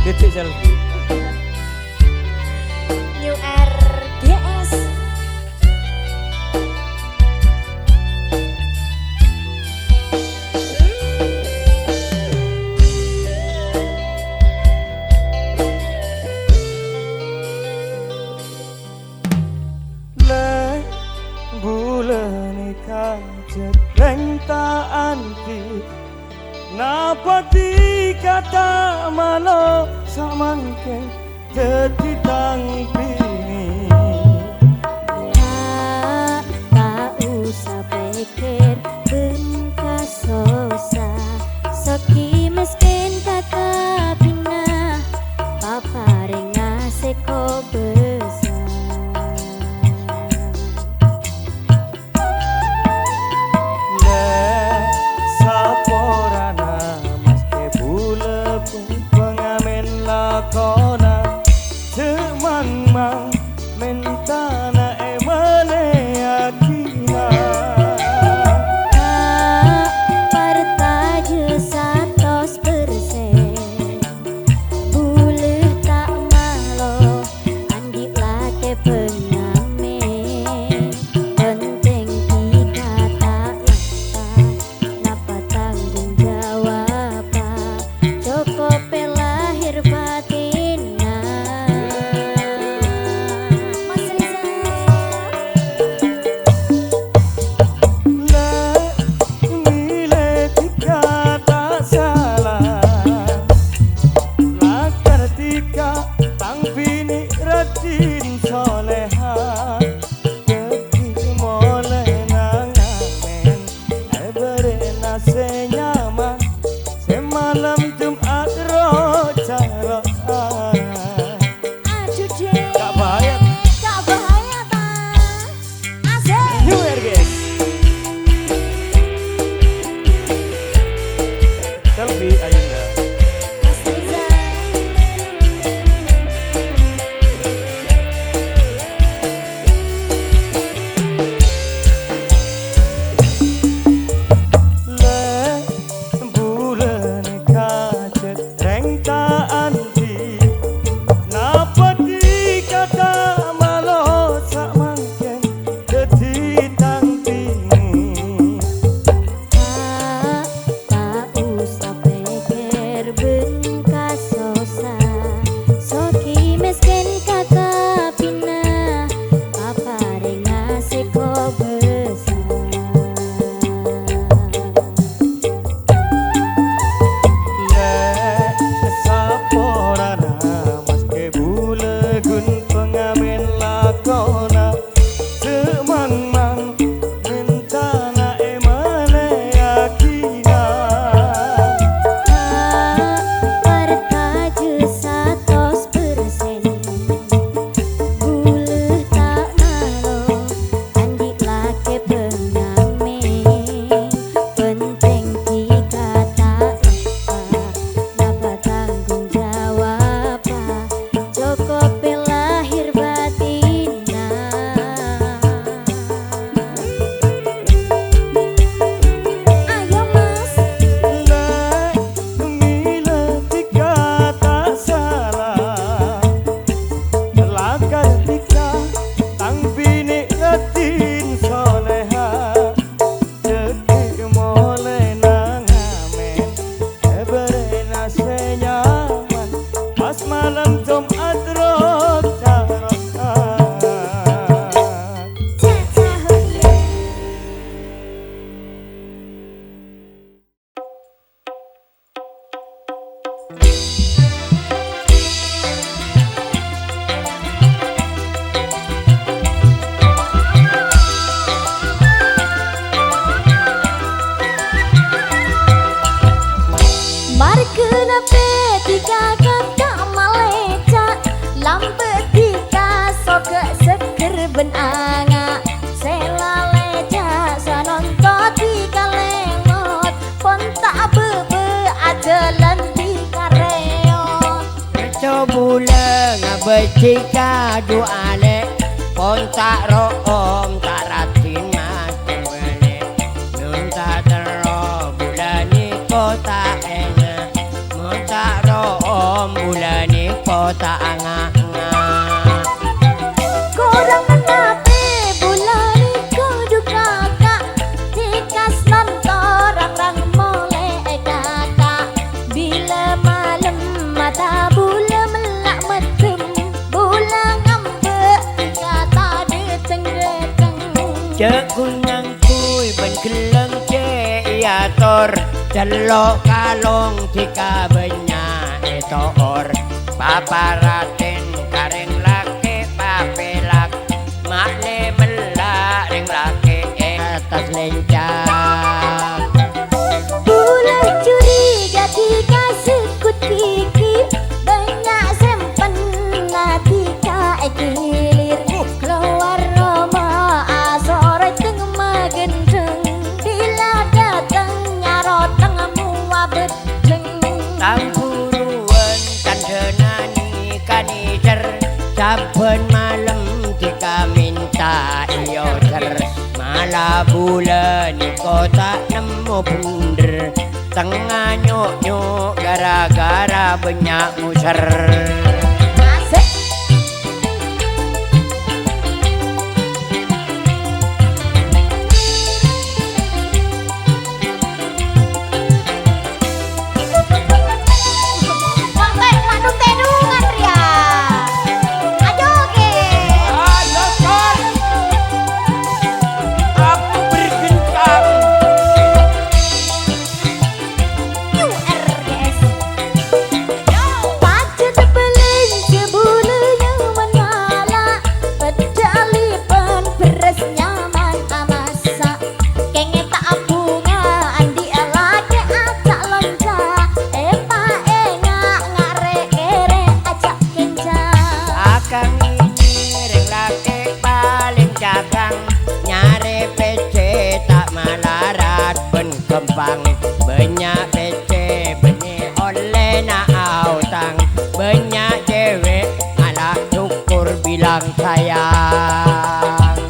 Titik selfie. New RGS. Le bulan kajet reng tak anti napa dikata malo samangke dadi tangpini Tak usah pikir ben kasosa Seki miskin kata bina Papare ngasih kok besar le saporana maske bule pun pengamen lakona cemang mang mentana emane akina Partaje 100% Boleh tak malo Andik lake pengamen Penting kita tak lupa Napa tanggung jawab Cukup lahir batina Mas Riza nilai tika tak salah lakar tika tang bini rajin soleha keki mulai nangamen ebere nase nyaman semalam Jumat roca roca Aduh deh gak bahaya Gak bahaya ta Asik New Year guys selfie Ayunda Mas Riza le bulan kajet reng tak anti napa dikata malo sak mangken dadi tangpini Tak usah pikir ben kasosa Soki miskin kata pina Papare ngasih kok besar le saporana maske bule gun pengamen lakona cemang mang mentana emane akina Partaje 100% Boleh tak malo Andik lake pengamen Penting kita tak lupa Napa tanggung jawab Cukup lahir batina Ayo mas le nilai tika tak salah lakar tika tang bini ratin soleha jadi mulai nangamen ebere nase nyaman pas malam Jumat roca roca Caca hoye Mari kena petika kata maleca Lampe tika soke seger benanga Sela leca sanonto tika lengot Pon tak bebe ajalan tika reot Beto bulan ngabecika doale pon tak room tak ratin mati wele nun tak tero bulan ni kota ena mun tak room bulan bulan niko tak angak-angak. Kurang menape bulan niko duka kak, tikas nontor orang mulai kakak. Bila malam mata bulan melak metem, bulan ngambek kata deteng-deteng. Cek kunang kui ben keleng ce iator, celok kalong tika banyak etor. Paparaten kareng laki papelak, makle melak ring laki atas lencang. Bulan curiga tika sekut kiki, banyak sempen natika ekilir. Keluar rumah asore teng magendeng, bila datang nyarot tengah mua bedeng. Tampuruan kan senani kanicer, saben malam tika minta iyo cer. Malah bulan niko tak nemu bener, tengah nyuk-nyuk gara-gara banyak muser. Asik. Sampai manuk tedungan Ria. Ayo ke. Ayo Son, aku bergencang. URGS. Pacar tebeling sebulu yang menala, pedalipan beres nyaman amasa. Kenge tak bunga andi lagi acak lonca, epa engak ngare kere acak kenca. Akang ini ring laki paling cabang, nyari PC tak malarat ben kembang. Banyak PC benih oleh nak autang, banyak cewek malah syukur bilang sayang.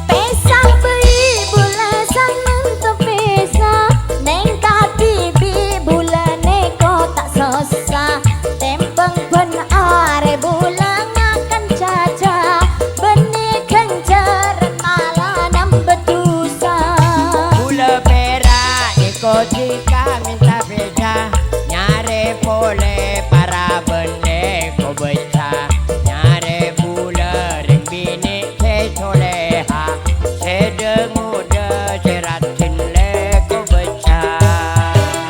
Pesah beri bulan sangan tu pesah, neng kaki bi bulan neko tak susah. Tempeng ben are bulan akan caca, benih kencer malah nam berdosa. Gula perak niko jika minta beda, nyari pole para bende ko beca. Nyari bula ring bini se soleha, sedeng muda seratin le ko beca.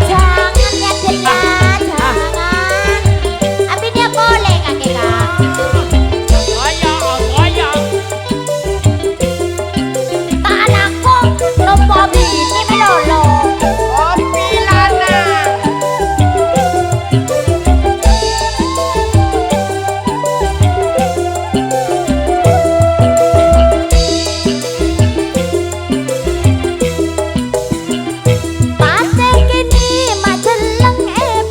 Jangan ya Celia, jangan. Abi dia boleh kakek kak. Tak anakku, lupa bini melolo. Kopi lanang. Pate kini majeleng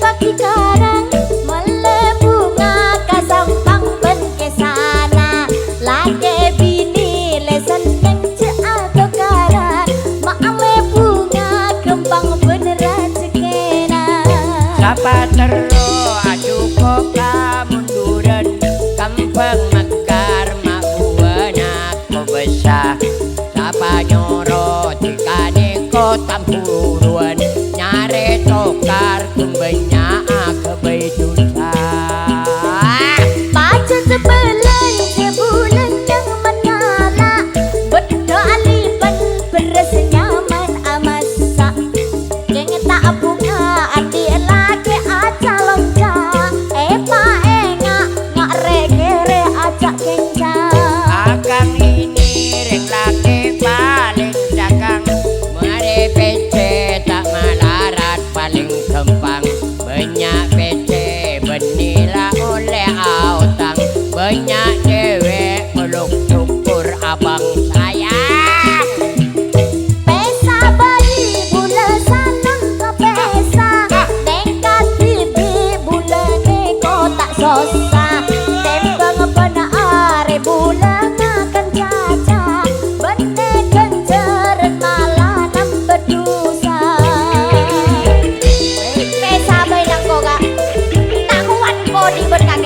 pagi karang, mele bunga kasampang ben kesana. Lage bini lesen yang ceato karan, maale bunga kembang beneran sekena. Sapa tero aju koka munduran, kampung mekar mak buana ko besar. Sapa nyoro tika niko tampuruan, nyare tokar kumbenya kebay juta. Pacar sebelah sebulan yang menala, berdalipan beres nyaman amasa. Kenge tak bunga adi lagi aja lonca, epa engak ngare kere acak kenca. Akang ini ring laki paling dagang, mare PC tak malarat paling kembang. Banyak PC benila oleh autang, banyak cewek peluk syukur abang sayang. Pesa bayi bulan sanang ke pesa, nekat bibi bulan neko tak sosa. Tembang bana are bulan akan caca, bene kencer malah nam berdosa. Pesa bayi nang kok gak, tak kuat kok di berkaki.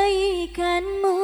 Kebaikanmu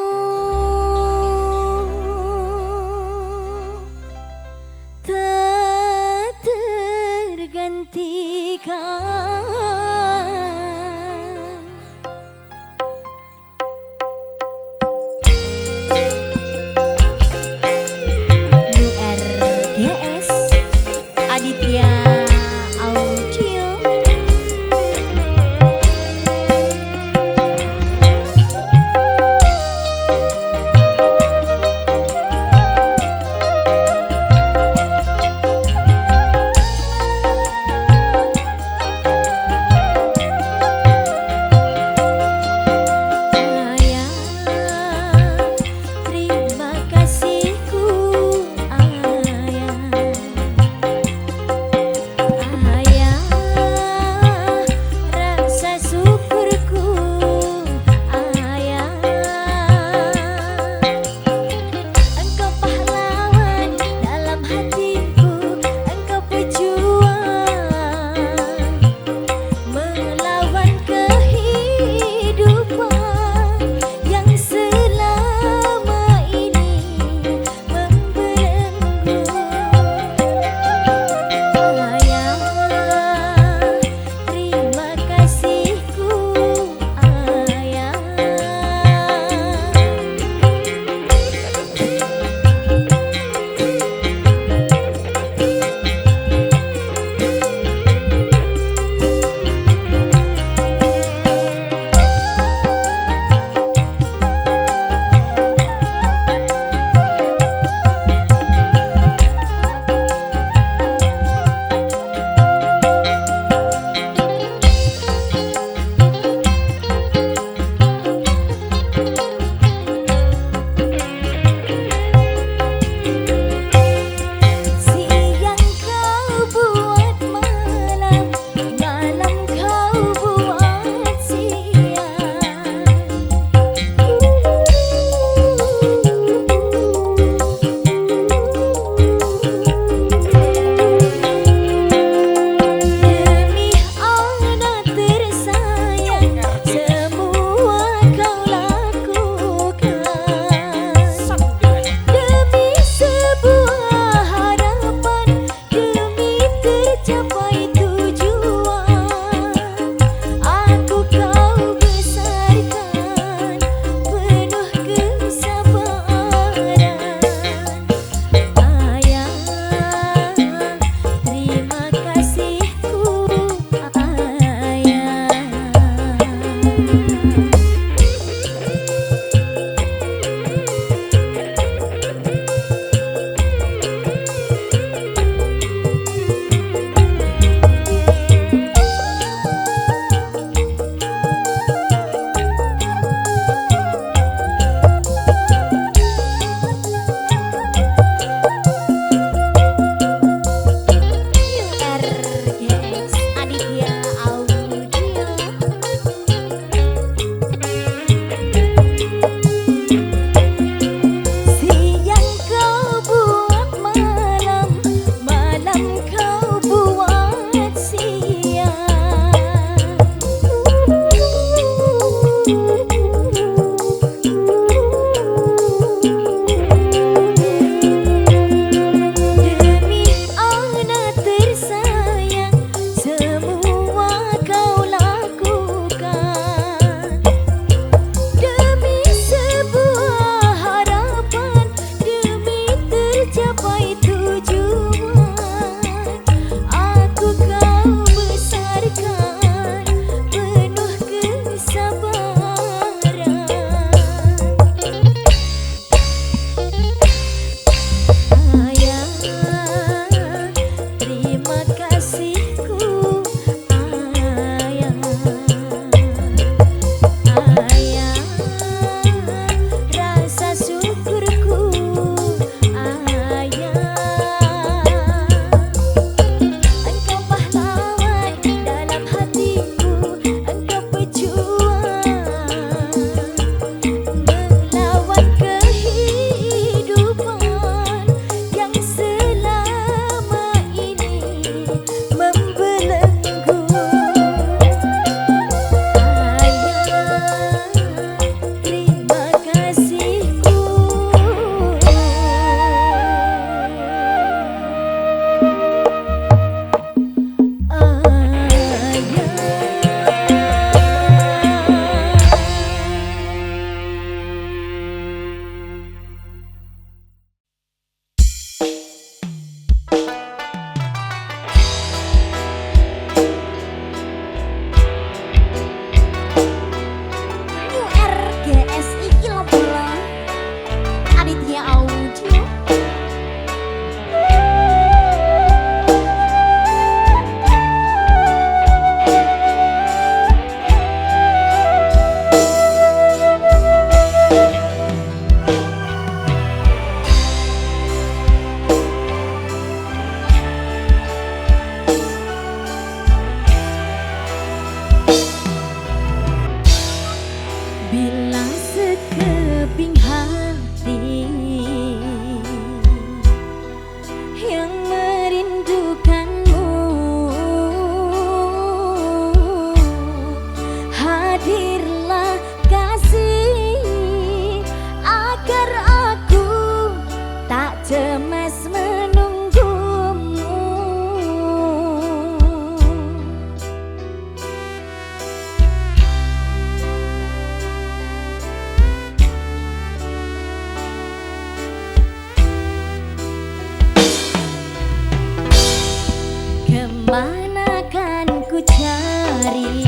Mana kan ku cari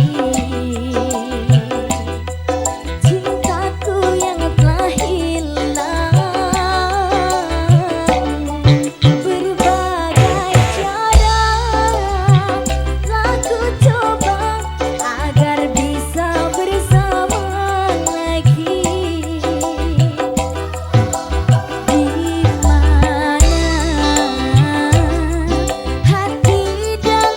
cintaku yang telah hilang. Berbagai cara telah ku coba agar bisa bersama lagi. Di mana hati dan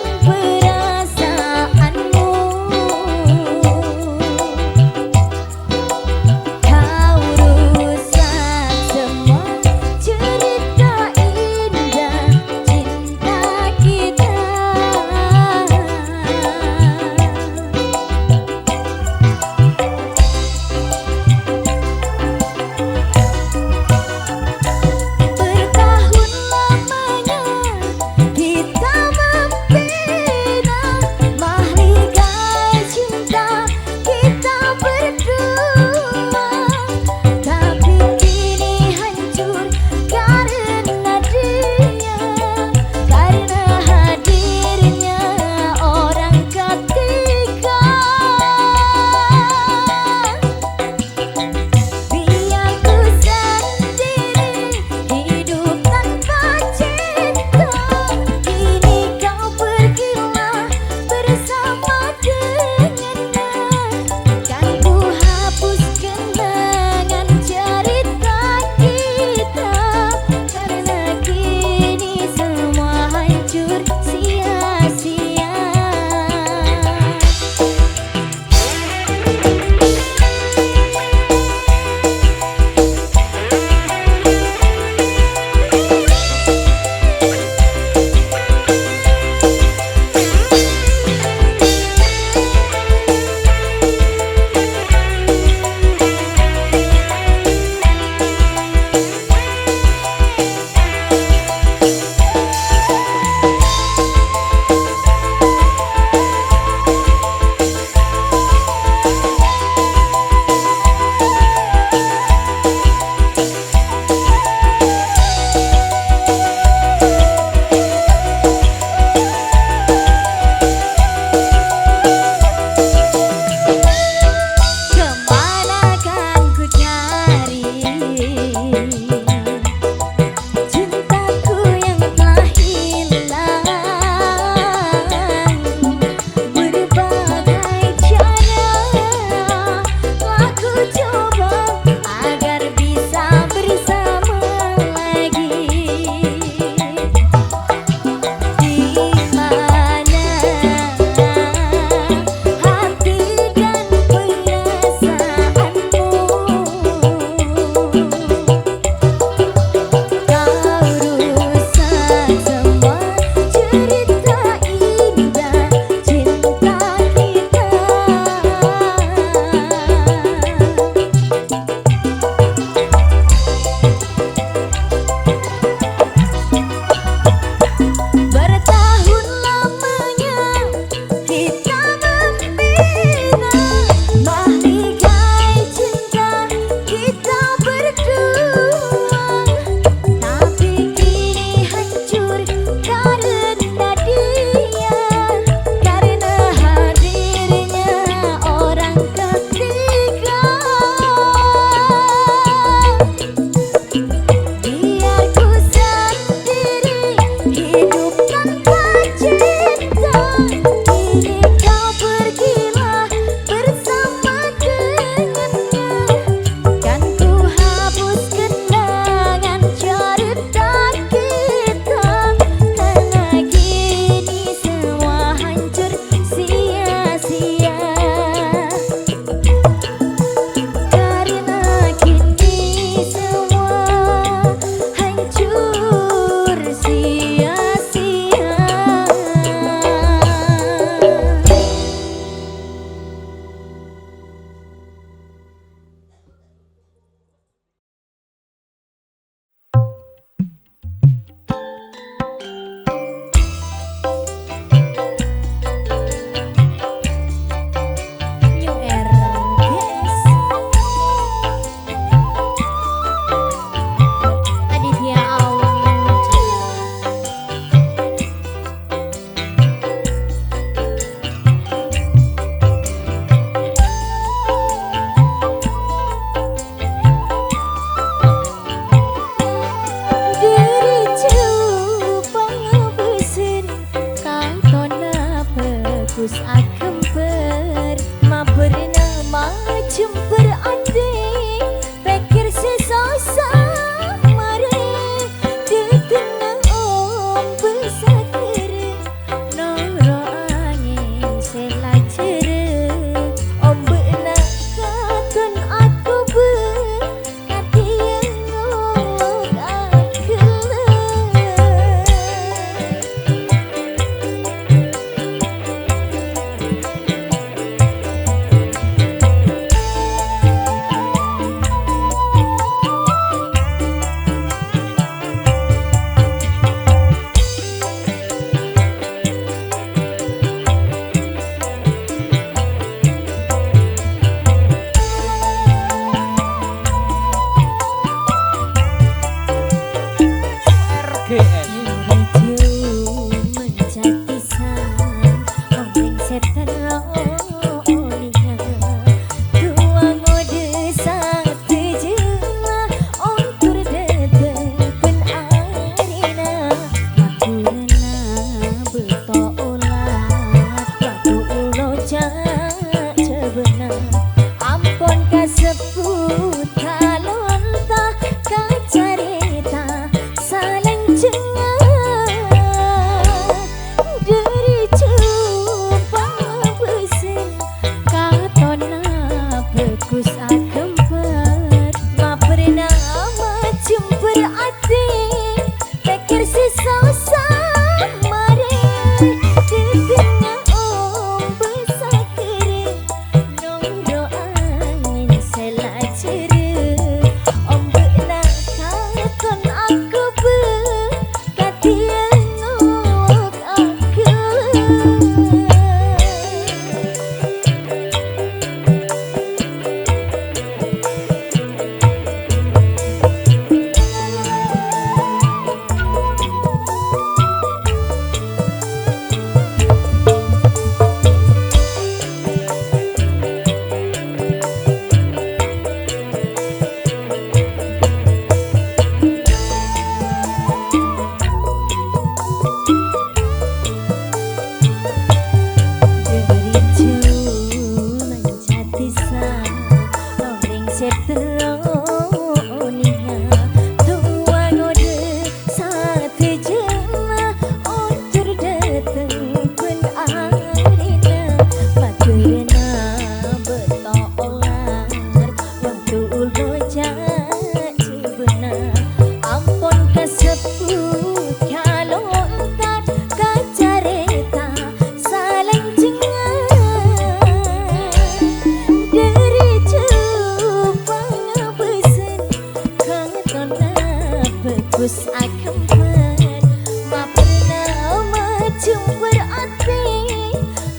Gus akempen ma pernah macam berarti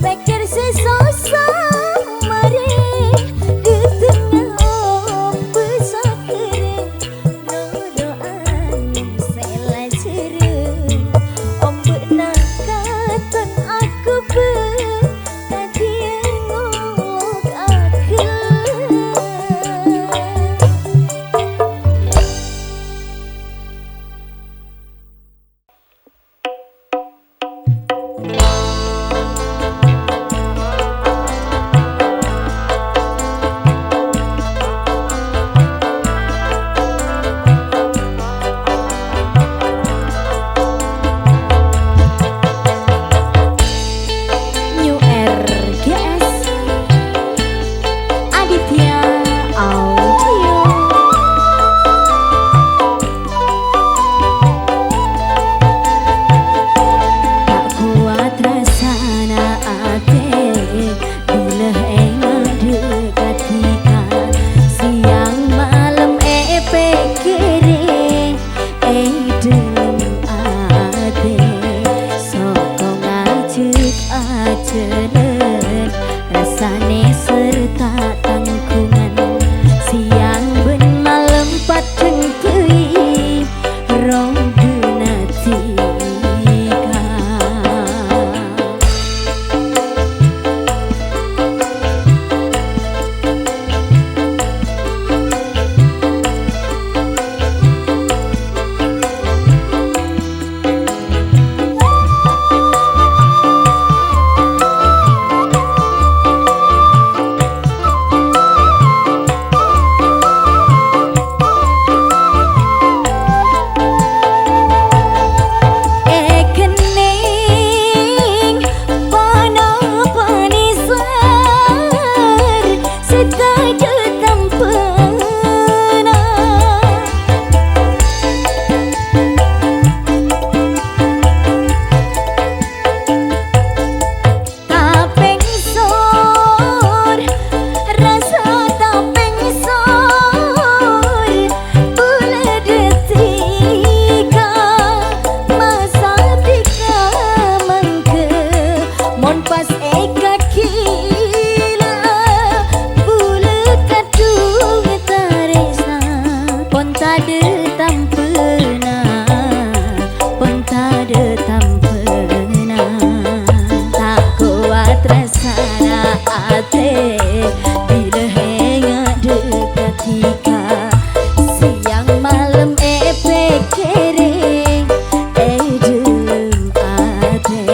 pikir sesosok mari di tengah besar kering noroan sela jereng om benar katan aku berkajian ngolok aku. New RGS Aditya Audio. Tak kuat rasana ate bila enggak dekatikan siang malam pikirin dalam ate sokong ajut ajelen rasane serta tangkungan siang ben malam padeng pei rong dunatika. Kening pana panisar setaju tampena tapeng sor rasa tapeng sor bule detika masa tika mangke mon pas eka kila bule kadung taresna pon tade tampena pon tade tampena tak kuat rasana ate bila hengat dekatika siang malam pikirin dalam ate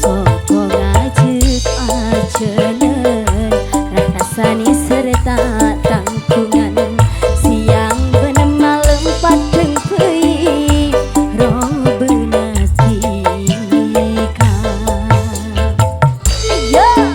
sokong ajut ajelen rasani serta tangkungan siang benem malam padeng pei rong benatika. Yeah.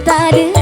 Tadi